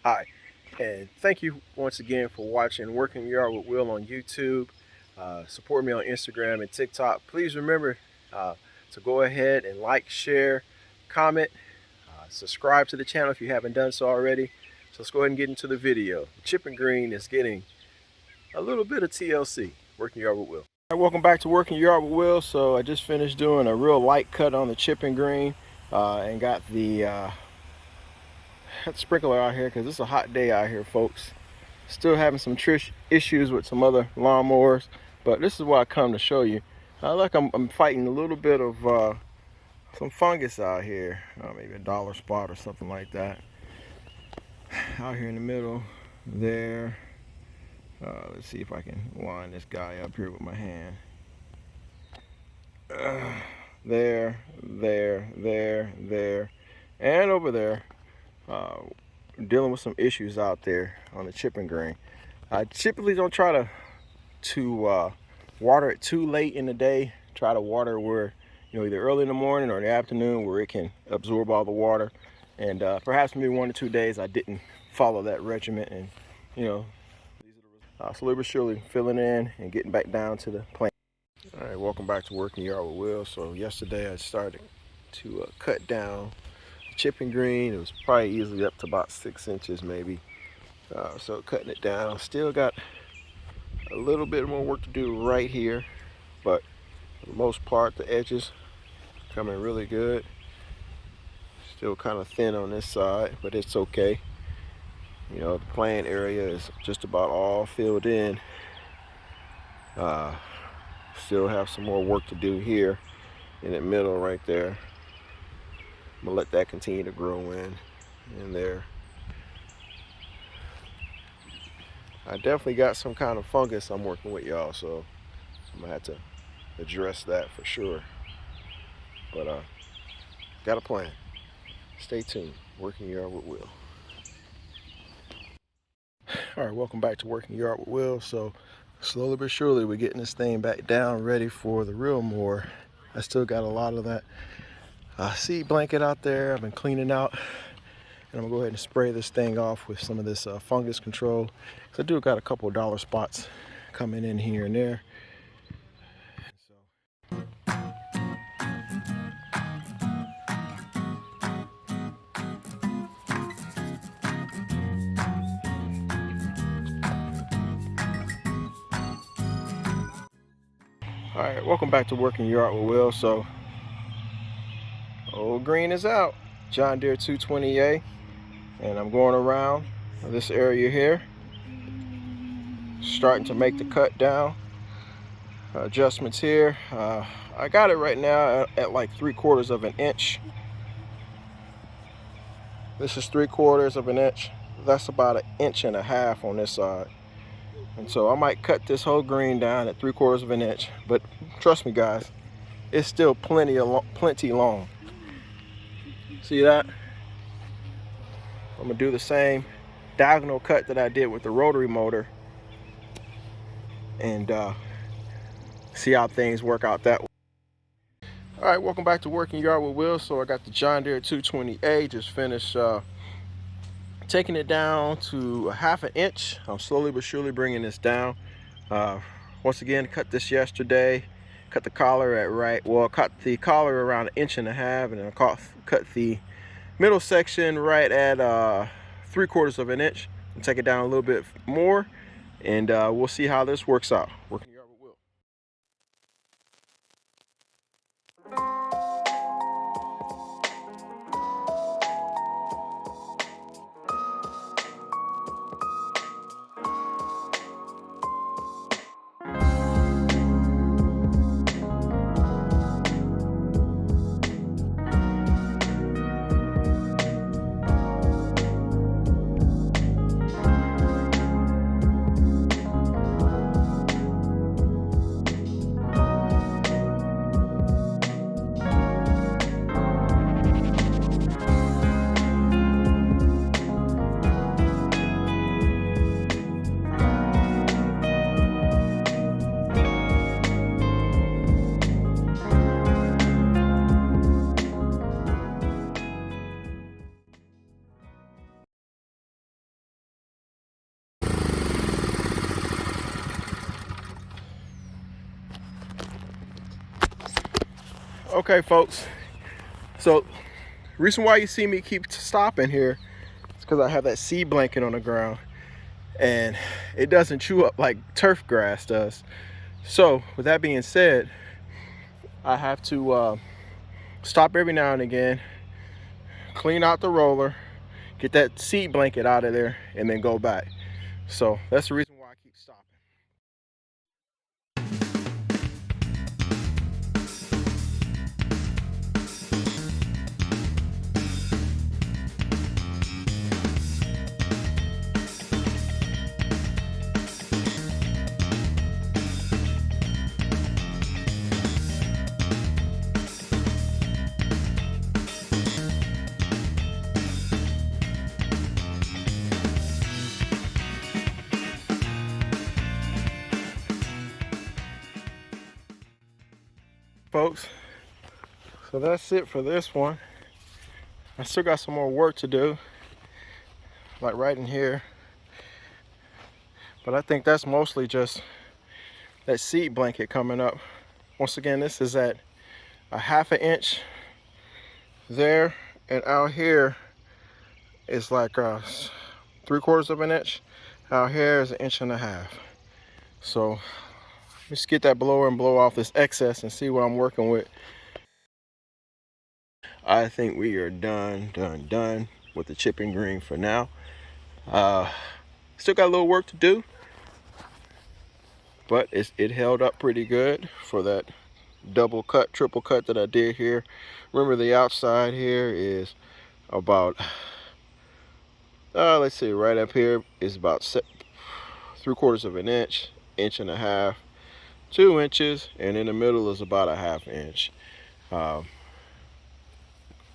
Hi, and thank you once again for watching Working Yard with Will on YouTube. Support me on Instagram and TikTok. Please remember to go ahead and like, share, comment, subscribe to the channel if you haven't done so already. So let's go ahead and get into the video. Chipping green is getting a little bit of TLC, Working Yard with Will. All right, welcome back to Working Yard with Will. So I just finished doing a real light cut on the chipping green and got the sprinkler out here because it's a hot day out here, folks. Still having some issues with some other lawnmowers, but this is what I come to show you. I'm fighting a little bit of some fungus out here, maybe a dollar spot or something like that. Out here in the middle there. Let's see if I can line this guy up here with my hand. There, and over there. Dealing with some issues out there on the chipping green. I typically don't try to water it too late in the day. Try to water where, either early in the morning or in the afternoon where it can absorb all the water. And perhaps maybe 1 or 2 days I didn't follow that regimen, and slowly but surely filling in and getting back down to the plant. All right, welcome back to Working Yard with Will. So yesterday I started to cut down chipping green. It was probably easily up to about 6 inches maybe. So cutting it down. Still got a little bit more work to do right here, but for the most part the edges coming really good. Still kind of thin on this side, but it's okay. The plant area is just about all filled in. Still have some more work to do here in the middle right there. I'm gonna let that continue to grow in there. I definitely got some kind of fungus I'm working with, y'all, so I'm gonna have to address that for sure. But got a plan. Stay tuned. Working Yard with Will. All right, welcome back to Working Yard with Will. So slowly but surely we're getting this thing back down, ready for the real mower. I still got a lot of that seed blanket out there I've been cleaning out, and I'm gonna go ahead and spray this thing off with some of this fungus control. So I do got a couple of dollar spots coming in here and there. All right, welcome back to Working Yard with Will. So old green is out, John Deere 220A, and I'm going around this area here, starting to make the cut down adjustments here. I got it right now at like 3/4 of an inch. This is 3/4 of an inch. That's about 1.5 inches on this side. And so I might cut this whole green down at 3/4 of an inch, but trust me guys, it's still plenty long. See that? I'm gonna do the same diagonal cut that I did with the rotary motor and see how things work out that way. All right, welcome back to Working Yard with Will. So I got the John Deere 220A, just finished taking it down to 1/2 inch. I'm slowly but surely bringing this down. Once again, cut this yesterday. Cut the collar cut the collar around 1.5 inches, and then cut the middle section right at 3/4 of an inch, and take it down a little bit more, and we'll see how this works out. Working Yard with Will. Okay, folks. So, reason why you see me keep stopping here is because I have that seed blanket on the ground, and it doesn't chew up like turf grass does. So, with that being said, I have to stop every now and again, clean out the roller, get that seed blanket out of there, and then go back. So that's the reason why I keep stopping. Folks, so that's it for this one. I still got some more work to do, like right in here, but I think that's mostly just that seed blanket coming up. Once again, this is at a 1/2 inch there, and out here is like 3/4 of an inch. Out here is 1.5 inches. So let's get that blower and blow off this excess and see what I'm working with. I think we are done with the chipping green for now. Still got a little work to do, but it held up pretty good for that double cut, triple cut that I did here. Remember, the outside here is about, let's see, right up here is about 3/4 of an inch, 1.5 inches, 2 inches, and in the middle is about a 1/2 inch.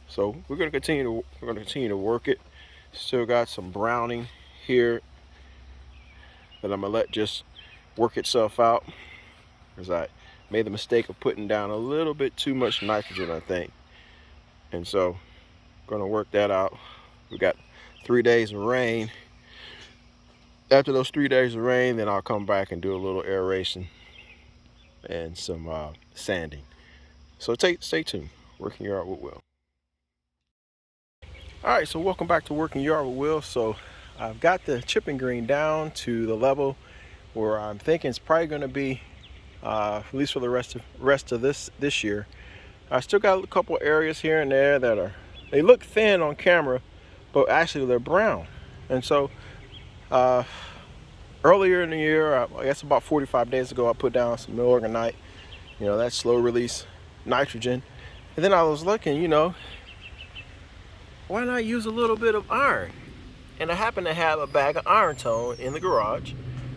So we're gonna continue to work it. Still got some browning here that I'm gonna let just work itself out, because I made the mistake of putting down a little bit too much nitrogen, I think. And so gonna work that out. We got 3 days of rain. After those 3 days of rain, then I'll come back and do a little aeration and some sanding. So stay tuned. Working Yard with Will. All right, so welcome back to Working Yard with Will. So I've got the chipping green down to the level where I'm thinking it's probably going to be, at least for the rest of this year. I still got a couple areas here and there that they look thin on camera, but actually they're brown. And so earlier in the year, I guess about 45 days ago, I put down some Milorganite, that slow release nitrogen. And then I was looking, why not use a little bit of iron? And I happen to have a bag of Iron Tone in the garage,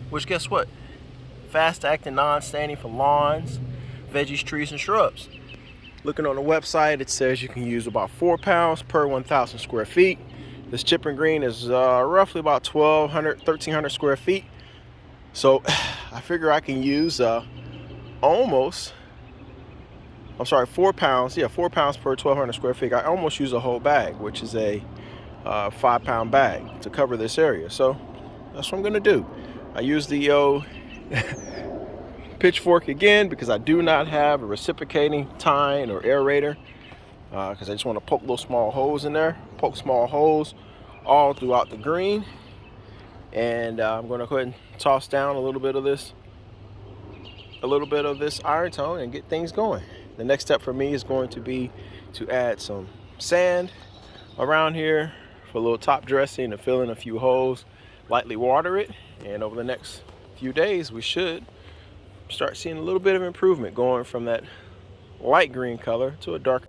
which, guess what? Fast acting, non-standing for lawns, veggies, trees, and shrubs. Looking on the website, it says you can use about 4 pounds per 1,000 square feet. This chipping green is roughly about 1,200, 1,300 square feet. So I figure I can use 4 pounds. Yeah, 4 pounds per 1,200 square feet. I almost use a whole bag, which is a 5-pound bag to cover this area. So that's what I'm gonna do. I use the pitchfork again because I do not have a reciprocating tine or aerator, because I just want to poke little small holes in there. Poke small holes all throughout the green. And I'm gonna go ahead and toss down a little bit of this Iron Tone and get things going. The next step for me is going to be to add some sand around here for a little top dressing and fill in a few holes, lightly water it, and over the next few days we should start seeing a little bit of improvement, going from that light green color to a dark.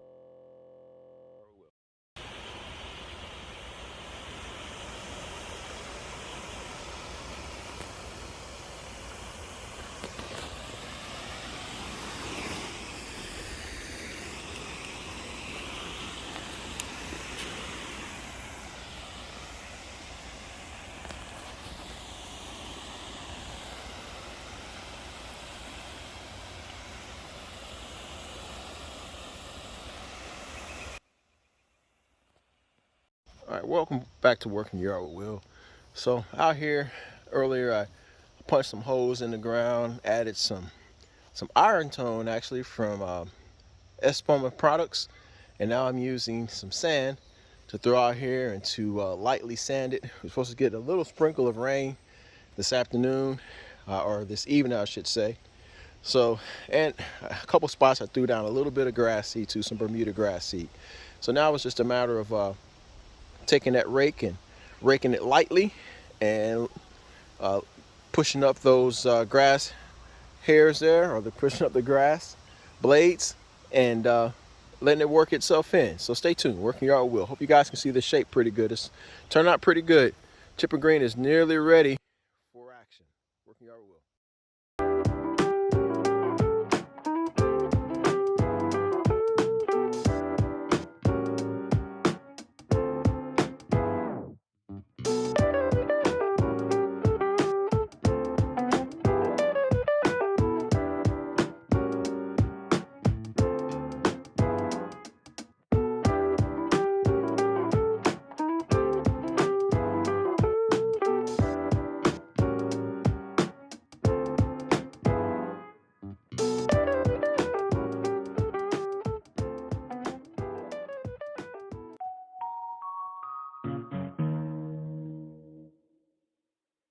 All right, welcome back to Working Yard with Will. So out here earlier, I punched some holes in the ground, added some Iron Tone actually from Espoma products, and now I'm using some sand to throw out here and to lightly sand it. We're supposed to get a little sprinkle of rain this afternoon, or this evening I should say. So, and a couple spots I threw down a little bit of grass seed too, some Bermuda grass seed. So now it's just a matter of taking that rake and raking it lightly and pushing up those grass hairs there, or the pushing up the grass blades, and letting it work itself in. So stay tuned. Working Yard with Will. Hope you guys can see the shape pretty good. It's turned out pretty good. Chipper green is nearly ready for action. Working Yard with Will.